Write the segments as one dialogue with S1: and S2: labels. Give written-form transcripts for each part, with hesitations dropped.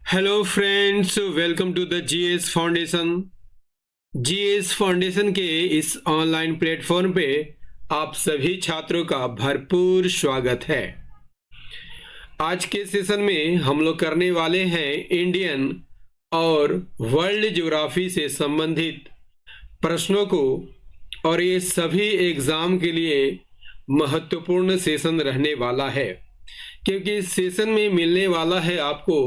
S1: Hello friends, welcome to the GS foundation. GS foundation के इस online platform पे आप सभी छात्रों का भरपूर स्वागत है। आज के सेशन में हम लोग करने वाले हैं इंडियन और वर्ल्ड ज्योग्राफी से संबंधित प्रश्नों को, और ये सभी एग्जाम के लिए महत्वपूर्ण सेशन रहने वाला है, क्योंकि इस सेशन में मिलने वाला है आपको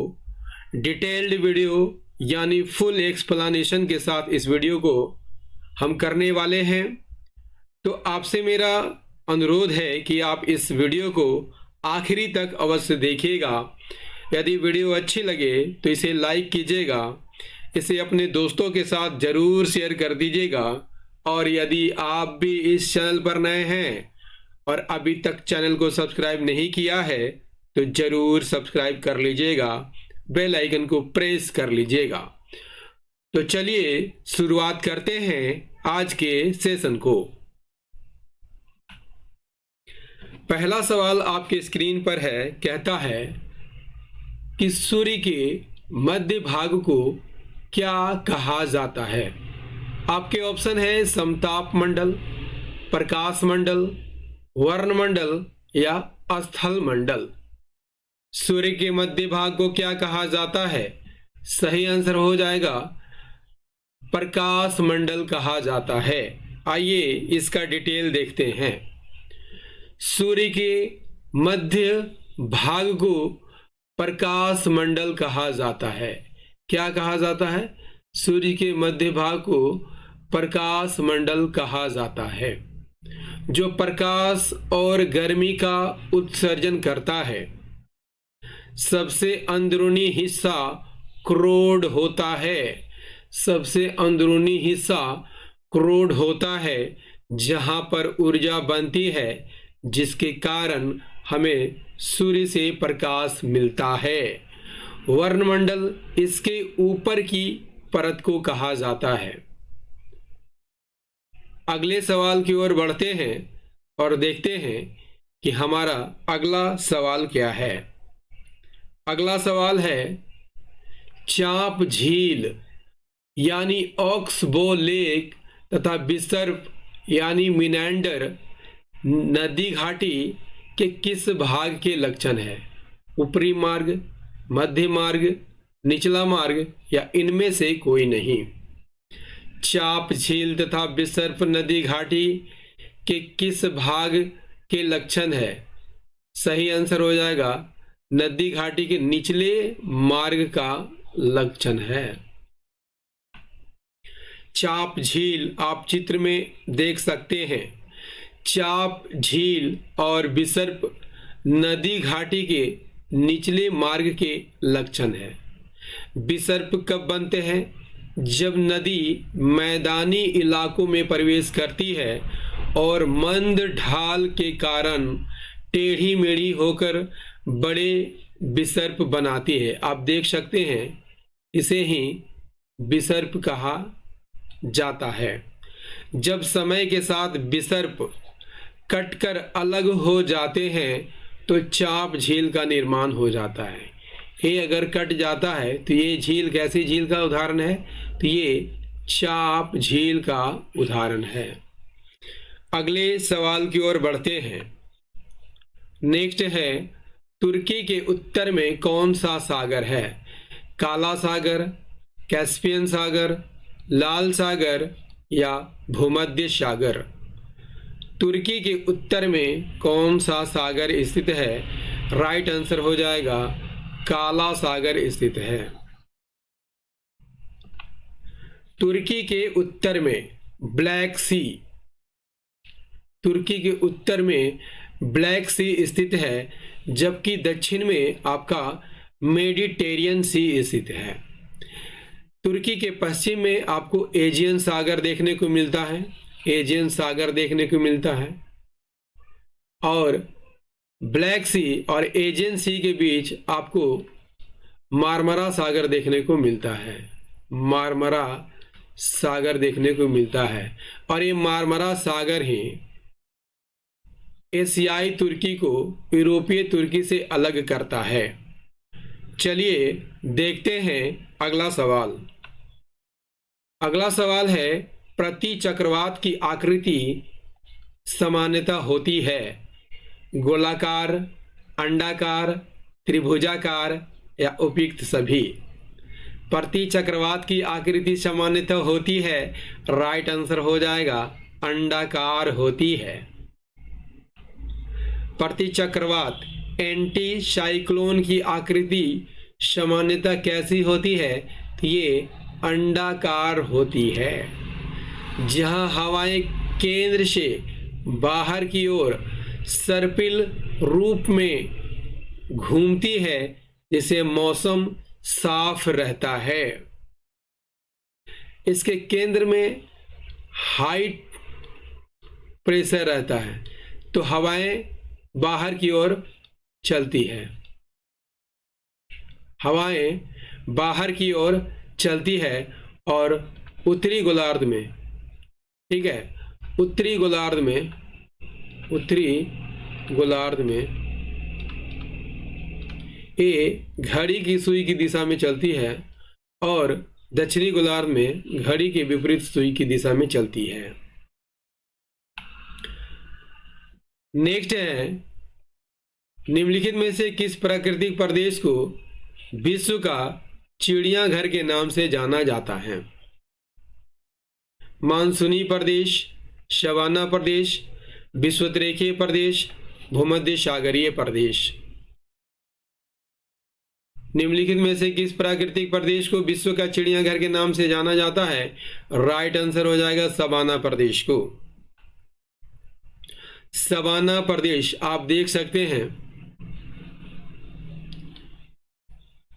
S1: डिटेल्ड वीडियो, यानी फुल एक्सप्लेनेशन के साथ इस वीडियो को हम करने वाले हैं। तो आपसे मेरा अनुरोध है कि आप इस वीडियो को आखिरी तक अवश्य देखिएगा। यदि वीडियो अच्छी लगे तो इसे लाइक कीजिएगा, इसे अपने दोस्तों के साथ ज़रूर शेयर कर दीजिएगा, और यदि आप भी इस चैनल पर नए हैं और अभी तक चैनल को सब्सक्राइब नहीं किया है तो ज़रूर सब्सक्राइब कर लीजिएगा, बेल आइकन को प्रेस कर लीजिएगा। तो चलिए शुरुआत करते हैं आज के सेशन को। पहला सवाल आपके स्क्रीन पर है, कहता है कि सूर्य के मध्य भाग को क्या कहा जाता है। आपके ऑप्शन है समताप मंडल, प्रकाश मंडल, वर्णमंडल या स्थल मंडल। सूर्य के मध्य भाग को क्या कहा जाता है? सही आंसर हो जाएगा प्रकाश मंडल कहा जाता है। आइए इसका डिटेल देखते हैं। सूर्य के मध्य भाग को प्रकाश मंडल कहा जाता है। क्या कहा जाता है? सूर्य के मध्य भाग को प्रकाश मंडल कहा जाता है, जो प्रकाश और गर्मी का उत्सर्जन करता है। सबसे अंदरूनी हिस्सा क्रोड होता है। सबसे अंदरूनी हिस्सा क्रोड होता है, जहां पर ऊर्जा बनती है, जिसके कारण हमें सूर्य से प्रकाश मिलता है। वर्णमंडल इसके ऊपर की परत को कहा जाता है। अगले सवाल की ओर बढ़ते हैं और देखते हैं कि हमारा अगला सवाल क्या है। अगला सवाल है, चांप झील यानी ऑक्सबो लेक तथा बिसर्प यानी मिनेंडर नदी घाटी के किस भाग के लक्षण है? ऊपरी मार्ग, मध्य मार्ग, निचला मार्ग या इनमें से कोई नहीं। चांप झील तथा बिसर्प नदी घाटी के किस भाग के लक्षण है? सही आंसर हो जाएगा नदी घाटी के निचले मार्ग का लक्षण है। चांप झील आप चित्र में देख सकते हैं। चांप झील और बिसर्प नदी घाटी के निचले मार्ग के लक्षण है। बिसर्प कब बनते हैं? जब नदी मैदानी इलाकों में प्रवेश करती है और मंद ढाल के कारण टेढ़ी मेढ़ी होकर बड़े बिसर्प बनाती है। आप देख सकते हैं, इसे ही बिसर्प कहा जाता है। जब समय के साथ बिसर्प कटकर अलग हो जाते हैं तो चांप झील का निर्माण हो जाता है। ये अगर कट जाता है तो ये झील कैसी झील का उदाहरण है? तो ये चांप झील का उदाहरण है। अगले सवाल की ओर बढ़ते हैं। नेक्स्ट है, तुर्की के उत्तर में कौन सा सागर है? काला सागर, कैस्पियन सागर, लाल सागर या भूमध्य सागर? तुर्की के उत्तर में कौन सा सागर स्थित है? राइट आंसर हो जाएगा काला सागर स्थित है। तुर्की के उत्तर में ब्लैक सी, तुर्की के उत्तर में ब्लैक सी स्थित है, जबकि दक्षिण में आपका मेडिटेरियन सी स्थित है। तुर्की के पश्चिम में आपको एजियन सागर देखने को मिलता है। एजियन सागर देखने को मिलता है, और ब्लैक सी और एजियन सी के बीच आपको मार्मरा सागर देखने को मिलता है। मार्मरा सागर देखने को मिलता है, और ये मार्मरा सागर ही एशियाई तुर्की को यूरोपीय तुर्की से अलग करता है। चलिए देखते हैं अगला सवाल। अगला सवाल है, प्रति चक्रवात की आकृति सामान्यतः होती है गोलाकार, अंडाकार, त्रिभुजाकार या उपयुक्त सभी। प्रति चक्रवात की आकृति सामान्यतः होती है, राइट आंसर हो जाएगा अंडाकार होती है। प्रति चक्रवात एंटी साइक्लोन की आकृति सामान्यतः कैसी होती है? तो ये अंडाकार होती है, जहां हवाएं केंद्र से बाहर की ओर सर्पिल रूप में घूमती है, जिससे मौसम साफ रहता है। इसके केंद्र में हाई प्रेशर रहता है, तो हवाएं बाहर की ओर चलती है। हवाएं बाहर की ओर चलती है और उत्तरी गोलार्ध में, ठीक है, उत्तरी गोलार्ध में ये घड़ी की सुई की दिशा में चलती है और दक्षिणी गोलार्ध में घड़ी के विपरीत सुई की दिशा में चलती है। नेक्स्ट है, निम्नलिखित में से किस प्राकृतिक प्रदेश को विश्व का चिड़ियाघर के नाम से जाना जाता है? मानसूनी प्रदेश, सवाना प्रदेश, विषुवतरेखीय प्रदेश, भूमध्य सागरीय प्रदेश। निम्नलिखित में से किस प्राकृतिक प्रदेश को विश्व का चिड़ियाघर के नाम से जाना जाता है? राइट आंसर हो जाएगा सवाना प्रदेश को। सवाना प्रदेश आप देख सकते हैं,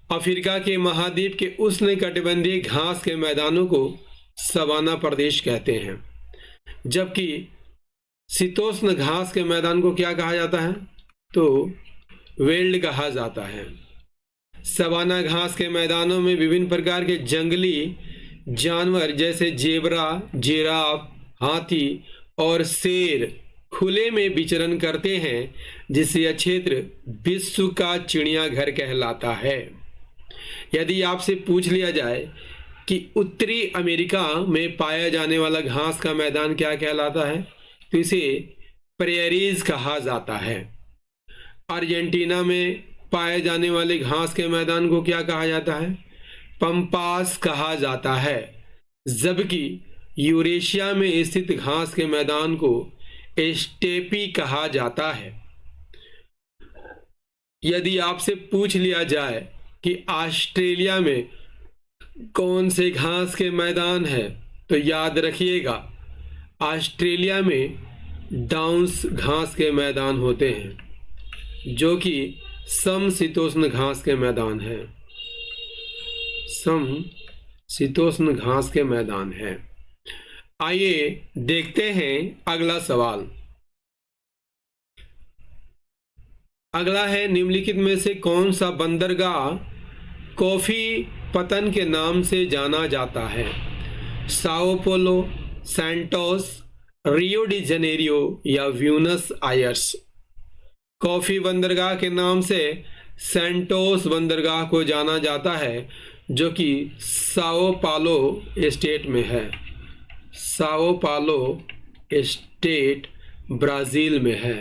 S1: अफ्रीका के महाद्वीप के उष्णकटिबंधीय घास के मैदानों को सवाना प्रदेश कहते हैं, जबकि शीतोष्ण घास के मैदान को क्या कहा जाता है? तो वेल्ड कहा जाता है। सवाना घास के मैदानों में विभिन्न प्रकार के जंगली जानवर जैसे जेबरा, जिराफ, हाथी और शेर खुले में विचरण करते हैं, जिससे यह क्षेत्र विश्व का चिड़ियाघर कहलाता है। यदि आपसे पूछ लिया जाए कि उत्तरी अमेरिका में पाया जाने वाला घास का मैदान क्या कहलाता है, तो इसे प्रेयरीज कहा जाता है। अर्जेंटीना में पाए जाने वाले घास के मैदान को क्या कहा जाता है? पंपास कहा जाता है, जबकि यूरेशिया में स्थित घास के मैदान को स्टेपी कहा जाता है। यदि आपसे पूछ लिया जाए कि ऑस्ट्रेलिया में कौन से घास के मैदान है, तो याद रखिएगा ऑस्ट्रेलिया में डाउन्स घास के मैदान होते हैं, जो कि समशीतोष्ण घास के मैदान है। समशीतोष्ण घास के मैदान है। आइए देखते हैं अगला सवाल। अगला है, निम्नलिखित में से कौन सा बंदरगाह कॉफी पतन के नाम से जाना जाता है? Sao Paulo, Santos, Rio de Janeiro या ब्यूनस आयर्स। कॉफी बंदरगाह के नाम से सैंटोस बंदरगाह को जाना जाता है, जो कि साओ पालो स्टेट में है। साओ पालो स्टेट ब्राजील में है।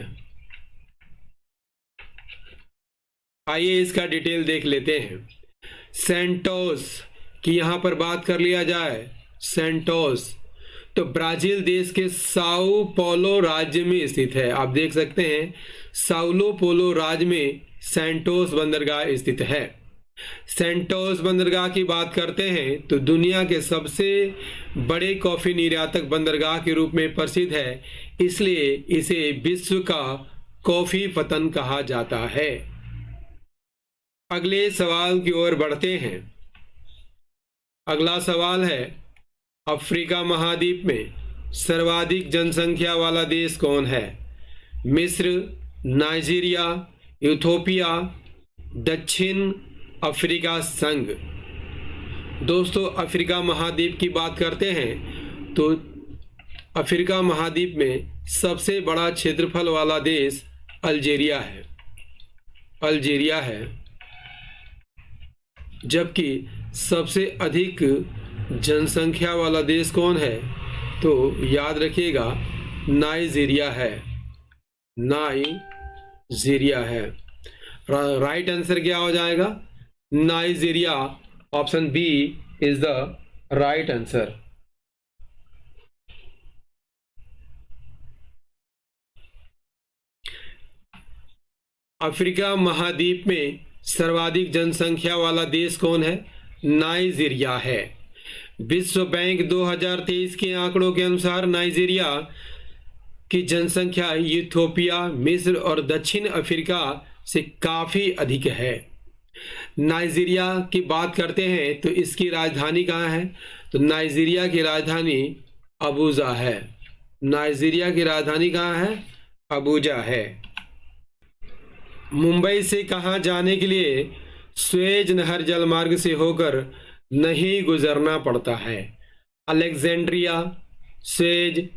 S1: आइए इसका डिटेल देख लेते हैं। सैंटोस की यहां पर बात कर लिया जाए, सैंटोस तो ब्राजील देश के साओ पोलो राज्य में स्थित है। आप देख सकते हैं साओ पोलो राज्य में सैंटोस बंदरगाह स्थित है। सैंटोस बंदरगाह की बात करते हैं तो दुनिया के सबसे बड़े कॉफी निर्यातक बंदरगाह के रूप में प्रसिद्ध है, इसलिए इसे विश्व का कॉफी पतन कहा जाता है। अगले सवाल की ओर बढ़ते हैं। अगला सवाल है, अफ्रीका महाद्वीप में सर्वाधिक जनसंख्या वाला देश कौन है? मिस्र, नाइजीरिया, इथियोपिया, दक्षिण अफ्रीका संघ। दोस्तों अफ्रीका महाद्वीप की बात करते हैं तो अफ्रीका महाद्वीप में सबसे बड़ा क्षेत्रफल वाला देश अल्जीरिया है। अल्जीरिया है। जबकि सबसे अधिक जनसंख्या वाला देश कौन है? तो याद रखिएगा नाइजीरिया है। नाइजीरिया है। राइट आंसर क्या हो जाएगा? Nigeria. Option B is the right answer. Africa महाद्वीप में सर्वाधिक जनसंख्या वाला देश कौन है? नाइजीरिया है। विश्व बैंक 2023 के आंकड़ों के अनुसार नाइजीरिया की जनसंख्या इथियोपिया, मिस्र और दक्षिण अफ्रीका से काफ़ी अधिक है। नाइजीरिया की बात करते हैं तो इसकी राजधानी कहाँ है? तो नाइजीरिया की राजधानी अबूजा है। नाइजीरिया की राजधानी कहाँ है? अबूजा है। मुंबई से कहाँ जाने के लिए स्वेज नहर जलमार्ग से होकर नहीं गुजरना पड़ता है? अलेक्जेंड्रिया, स्वेज,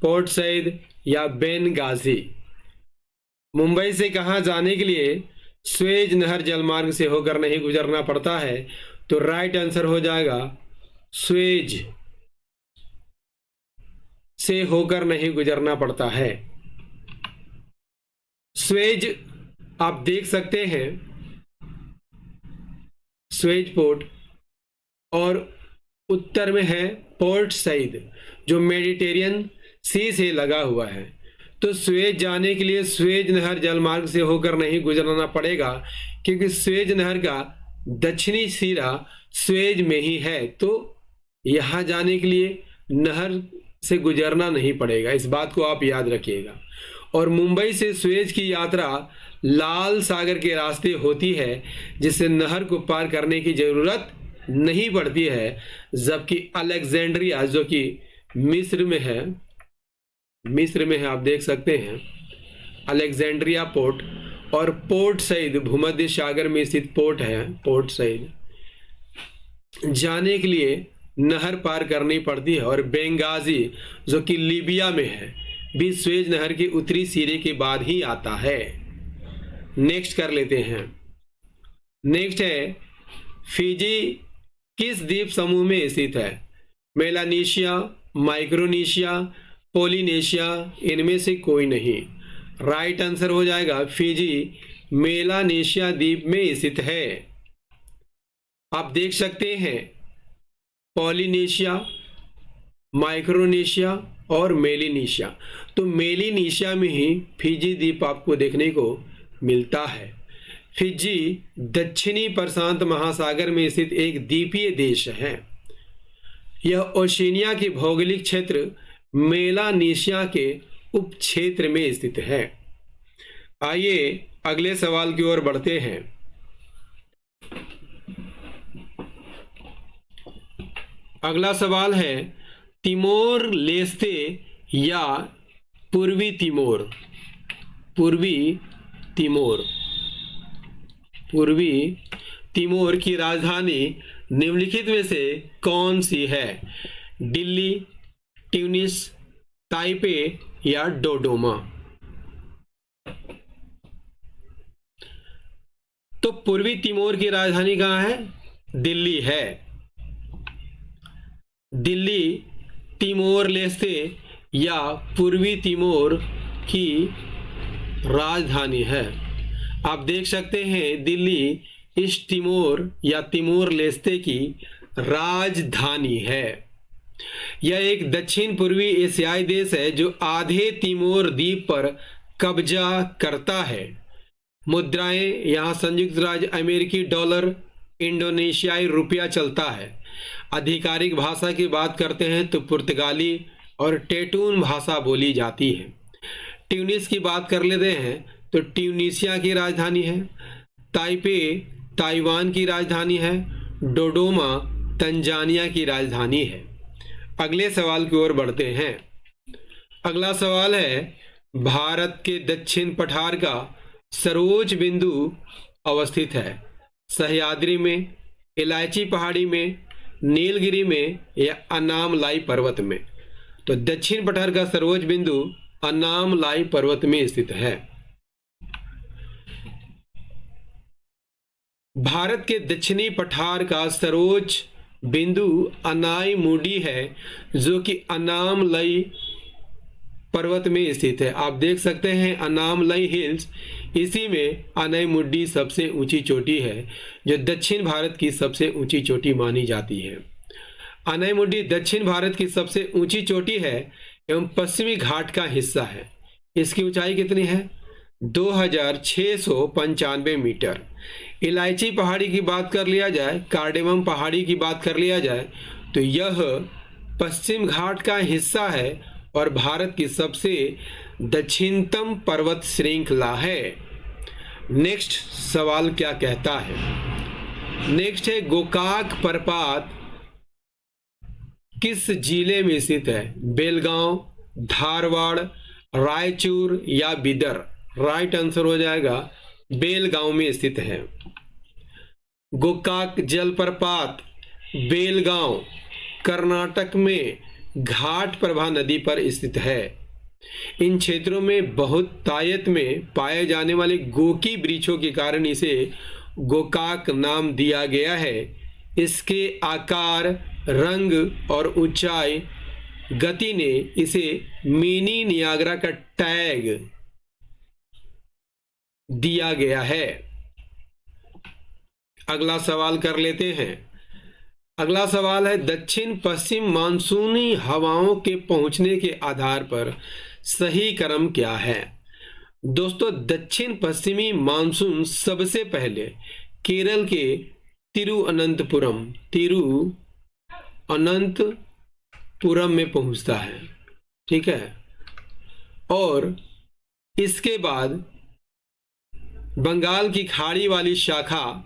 S1: पोर्ट सईद या बेनगाजी? मुंबई से कहाँ जाने के लिए स्वेज नहर जलमार्ग से होकर नहीं गुजरना पड़ता है? तो राइट आंसर हो जाएगा स्वेज से होकर नहीं गुजरना पड़ता है। स्वेज आप देख सकते हैं, स्वेज पोर्ट, और उत्तर में है पोर्ट सईद जो मेडिटेरियन सी से लगा हुआ है। तो स्वेज जाने के लिए स्वेज नहर जलमार्ग से होकर नहीं गुजरना पड़ेगा, क्योंकि स्वेज नहर का दक्षिणी सिरा स्वेज में ही है। तो यहाँ जाने के लिए नहर से गुजरना नहीं पड़ेगा, इस बात को आप याद रखिएगा। और मुंबई से स्वेज की यात्रा लाल सागर के रास्ते होती है, जिससे नहर को पार करने की जरूरत नहीं पड़ती है। जबकि अलेक्जेंड्रिया जो कि मिस्र में है, आप देख सकते हैं अलेक्जेंड्रिया पोर्ट, और पोर्ट सईद भूमध्य सागर में स्थित पोर्ट है। पोर्ट सईद जाने के लिए नहर पार करनी पड़ती है। और बेंगाजी जो कि लीबिया में है भी स्वेज नहर के उत्तरी सिरे के बाद ही आता है। नेक्स्ट कर लेते हैं। नेक्स्ट है फिजी किस द्वीप समूह में स्थित है? मेलानेशिया, माइक्रोनेशिया, पोलिनेशिया, इनमें से कोई नहीं। राइट आंसर हो जाएगा फिजी मेलानेशिया द्वीप में स्थित है। आप देख सकते हैं पोलिनेशिया, माइक्रोनेशिया और मेलिनेशिया। तो मेलिनेशिया में ही फिजी द्वीप आपको देखने को मिलता है। फिजी दक्षिणी प्रशांत महासागर में स्थित एक द्वीपीय देश है। यह ओशिनिया के भौगोलिक क्षेत्र मेलानेशिया के उप क्षेत्र में स्थित है। आइए अगले सवाल की ओर बढ़ते हैं। अगला सवाल है तिमोर लेस्ते या पूर्वी तिमोर? पूर्वी तिमोर की राजधानी निम्नलिखित में से कौन सी है? दिल्ली, ट्यूनिस, ताइपे या डोडोमा? तो पूर्वी तिमोर की राजधानी कहाँ है? दिल्ली है। दिल्ली तिमोर लेस्ते या पूर्वी तिमोर की राजधानी है। आप देख सकते हैं दिल्ली ईस्ट तिमोर या तिमोर लेस्ते की राजधानी है। यह एक दक्षिण पूर्वी एशियाई देश है जो आधे तिमोर द्वीप पर कब्जा करता है। मुद्राएं यहाँ संयुक्त राज्य अमेरिकी डॉलर, इंडोनेशियाई रुपया चलता है। आधिकारिक भाषा की बात करते हैं तो पुर्तगाली और टेटून भाषा बोली जाती है। ट्यूनिस की बात कर लेते हैं तो ट्यूनीशिया की राजधानी है। ताइपे ताइवान की राजधानी है। डोडोमा तंजानिया की राजधानी है। अगले सवाल की ओर बढ़ते हैं। अगला सवाल है भारत के दक्षिण पठार का सर्वोच्च बिंदु अवस्थित है? सह्याद्री में, इलायची पहाड़ी में, नीलगिरी में या अनामलाई पर्वत में? तो दक्षिण पठार का सर्वोच्च बिंदु अनामलाई पर्वत में स्थित है। भारत के दक्षिणी पठार का सर्वोच्च बिंदु अनाईमुडी है, जो कि अनामलई पर्वत में स्थित है। आप देख सकते हैं अनामलई हिल्स, इसी में अनाईमुडी सबसे ऊंची चोटी है, जो दक्षिण भारत की सबसे ऊंची चोटी मानी जाती है। अनाईमुडी दक्षिण भारत की सबसे ऊंची चोटी है एवं पश्चिमी घाट का हिस्सा है। इसकी ऊंचाई कितनी है? 2695 मीटर। इलायची पहाड़ी की बात कर लिया जाए, कार्डेमम पहाड़ी की बात कर लिया जाए, तो यह पश्चिम घाट का हिस्सा है और भारत की सबसे दक्षिणतम पर्वत श्रृंखला है। नेक्स्ट सवाल क्या कहता है? नेक्स्ट है, गोकाक प्रपात किस जिले में स्थित है? बेलगांव, धारवाड़, रायचूर या बिदर? राइट आंसर हो जाएगा बेलगांव में स्थित है। गोकाक जलप्रपात बेलगांव कर्नाटक में घाटप्रभा नदी पर स्थित है। इन क्षेत्रों में बहुत तायत में पाए जाने वाले गोकी वृक्षों के कारण इसे गोकाक नाम दिया गया है। इसके आकार, रंग और ऊंचाई, गति ने इसे मिनी नियाग्रा का टैग दिया गया है। अगला सवाल कर लेते हैं। अगला सवाल है, दक्षिण पश्चिम मानसूनी हवाओं के पहुंचने के आधार पर सही क्रम क्या है? दोस्तों, दक्षिण पश्चिमी मानसून सबसे पहले केरल के तिरुअनंतपुरम में पहुंचता है, ठीक है, और इसके बाद बंगाल की खाड़ी वाली शाखा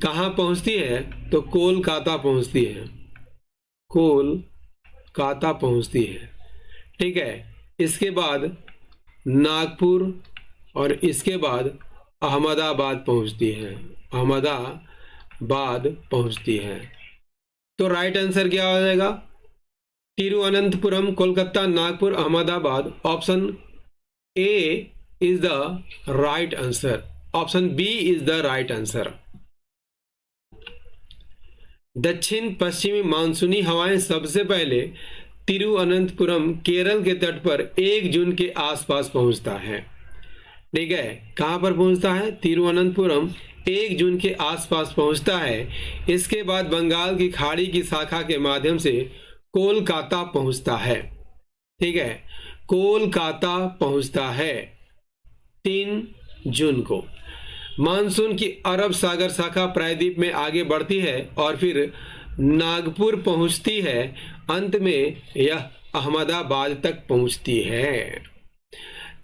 S1: कहाँ पहुंचती है? तो कोलकाता पहुंचती है, कोलकाता पहुंचती है, ठीक है। इसके बाद नागपुर और इसके बाद अहमदाबाद पहुंचती है, अहमदाबाद पहुंचती है। तो राइट आंसर क्या हो जाएगा? Thiruvananthapuram, Kolkata, Nagpur, Ahmedabad. Option A is the right answer, option B is the right answer. दक्षिण पश्चिमी मानसूनी हवाएं सबसे पहले तिरुअनंतपुरम केरल के तट पर 1 जून के आसपास पहुंचता है, ठीक है। कहां पर पहुंचता है? तिरुअनंतपुरम 1 जून के आसपास पहुंचता है। इसके बाद बंगाल की खाड़ी की शाखा के माध्यम से कोलकाता पहुंचता है, ठीक है, कोलकाता पहुंचता है 3 जून को। मानसून की अरब सागर शाखा प्रायद्वीप में आगे बढ़ती है और फिर नागपुर पहुंचती है। अंत में यह अहमदाबाद तक पहुंचती है।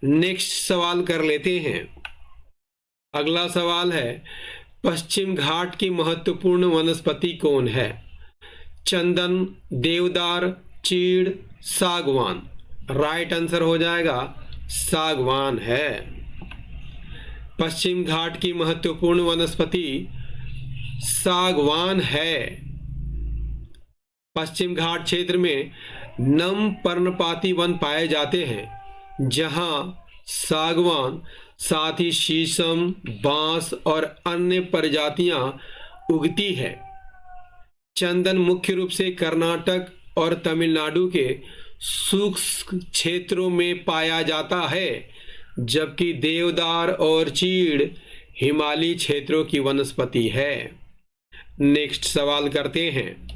S1: नेक्स्ट सवाल कर लेते हैं। अगला सवाल है, पश्चिम घाट की महत्वपूर्ण वनस्पति कौन है? चंदन, देवदार, चीड़, सागवान। राइट आंसर हो जाएगा सागवान है। पश्चिम घाट की महत्वपूर्ण वनस्पति सागवान है। पश्चिम घाट क्षेत्र में नम पर्णपाती वन पाए जाते हैं, जहां सागवान साथ ही शीशम, बांस और अन्य प्रजातियां उगती है। चंदन मुख्य रूप से कर्नाटक और तमिलनाडु के शुष्क क्षेत्रों में पाया जाता है, जबकि देवदार और चीड़ हिमालयी क्षेत्रों की वनस्पति है। नेक्स्ट सवाल करते हैं।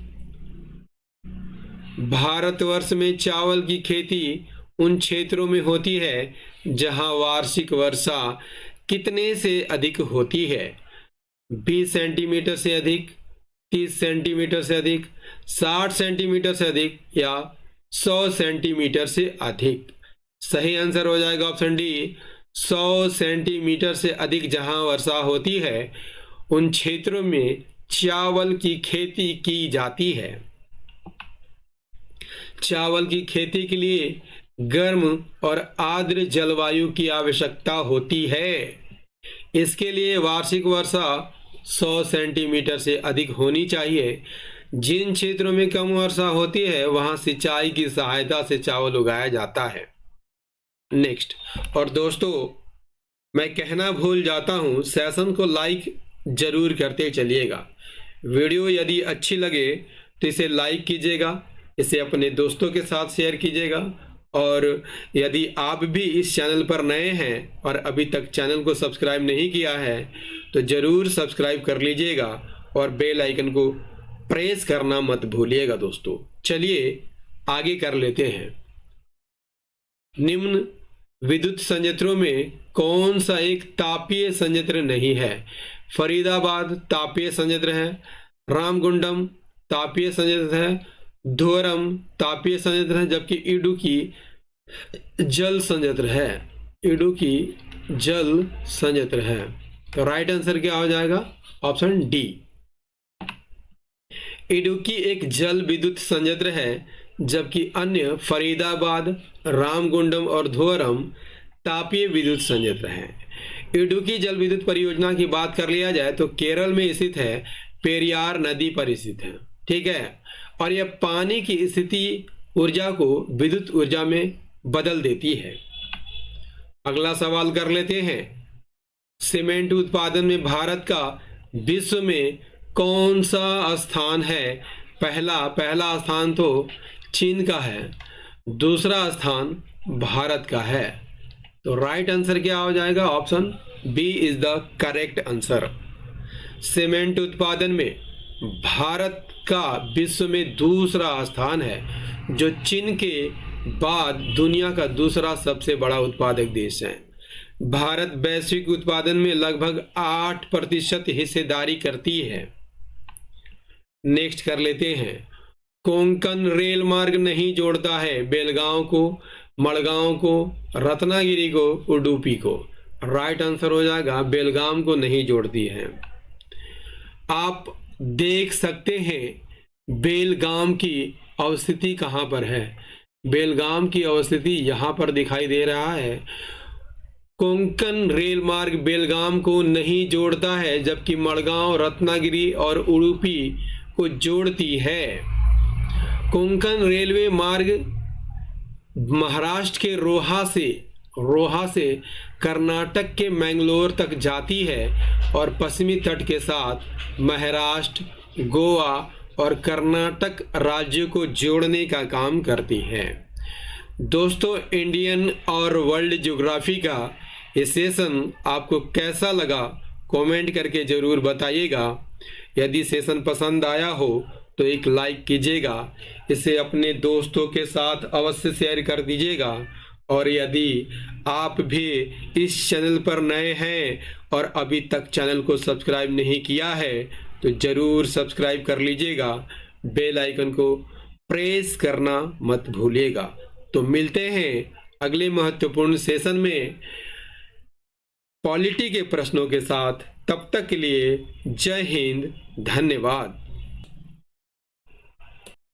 S1: भारतवर्ष में चावल की खेती उन क्षेत्रों में होती है जहां वार्षिक वर्षा कितने से अधिक होती है? 20 सेंटीमीटर से अधिक, 30 सेंटीमीटर से अधिक, 60 सेंटीमीटर से अधिक या 100 सेंटीमीटर से अधिक? सही आंसर हो जाएगा ऑप्शन डी, 100 सेंटीमीटर से अधिक जहां वर्षा होती है उन क्षेत्रों में चावल की खेती की जाती है। चावल की खेती के लिए गर्म और आर्द्र जलवायु की आवश्यकता होती है। इसके लिए वार्षिक वर्षा 100 सेंटीमीटर से अधिक होनी चाहिए। जिन क्षेत्रों में कम वर्षा होती है वहां सिंचाई की सहायता से चावल उगाया जाता है। नेक्स्ट, और दोस्तों मैं कहना भूल जाता हूं, सेशन को लाइक जरूर करते चलिएगा। वीडियो यदि अच्छी लगे तो इसे लाइक कीजिएगा, इसे अपने दोस्तों के साथ शेयर कीजिएगा, और यदि आप भी इस चैनल पर नए हैं और अभी तक चैनल को सब्सक्राइब नहीं किया है तो ज़रूर सब्सक्राइब कर लीजिएगा और बेल आइकन को प्रेस करना मत भूलिएगा। दोस्तों चलिए आगे कर लेते हैं। निम्न विद्युत संयंत्रों में कौन सा एक तापीय संयंत्र नहीं है? फरीदाबाद तापीय संयंत्र है, रामगुंडम तापीय संयंत्र है, धोरम तापीय संयंत्र है, जबकि इडुक्की जल संयंत्र है। इडुक्की जल संयंत्र है। तो राइट आंसर क्या हो जाएगा? Option D. इडुक्की एक जल विद्युत संयंत्र है, जबकि अन्य फरीदाबाद, रामगुंडम और धोरम तापीय विद्युत संयंत्र हैं। इडुक्की जल विद्युत परियोजना की बात कर लिया जाए तो केरल में स्थित है, पेरियार नदी पर स्थित है। ठीक है, और यह पानी की स्थिति ऊर्जा को विद्युत ऊर्जा में बदल देती है। अगला सवाल कर लेते हैं। सीमेंट उत्पादन में भारत का विश्व में कौन सा स्थान है? पहला स्थान तो चीन का है, दूसरा स्थान भारत का है। तो राइट आंसर क्या हो जाएगा? Option B is the correct answer. Cement उत्पादन में भारत का विश्व में दूसरा स्थान है, जो चीन के बाद दुनिया का दूसरा सबसे बड़ा उत्पादक देश है। भारत वैश्विक उत्पादन में लगभग 8% हिस्सेदारी करती है। नेक्स्ट कर लेते हैं। कोंकण रेल मार्ग नहीं जोड़ता है बेलगांव को, मड़गांव को, रत्नागिरी को, उडुपी को। राइट आंसर हो जाएगा बेलगाम को नहीं जोड़ती है। आप देख सकते हैं बेलगाम की अवस्थिति कहाँ पर है। बेलगाम की अवस्थिति यहाँ पर दिखाई दे रहा है। कोंकण रेल मार्ग बेलगाम को नहीं जोड़ता है, जबकि मड़गांव, रत्नागिरी और उडुपी को जोड़ती है। कोंकण रेलवे मार्ग महाराष्ट्र के रोहा से कर्नाटक के मैंगलोर तक जाती है और पश्चिमी तट के साथ महाराष्ट्र, गोवा और कर्नाटक राज्यों को जोड़ने का काम करती है। दोस्तों, इंडियन और वर्ल्ड ज्योग्राफी का ये सेशन आपको कैसा लगा कमेंट करके ज़रूर बताइएगा। यदि सेशन पसंद आया हो तो एक लाइक कीजिएगा, इसे अपने दोस्तों के साथ अवश्य शेयर कर दीजिएगा, और यदि आप भी इस चैनल पर नए हैं और अभी तक चैनल को सब्सक्राइब नहीं किया है तो ज़रूर सब्सक्राइब कर लीजिएगा, बेल आइकन को प्रेस करना मत भूलिएगा। तो मिलते हैं अगले महत्वपूर्ण सेशन में पॉलिटी के प्रश्नों के साथ। तब तक के लिए जय हिंद, धन्यवाद।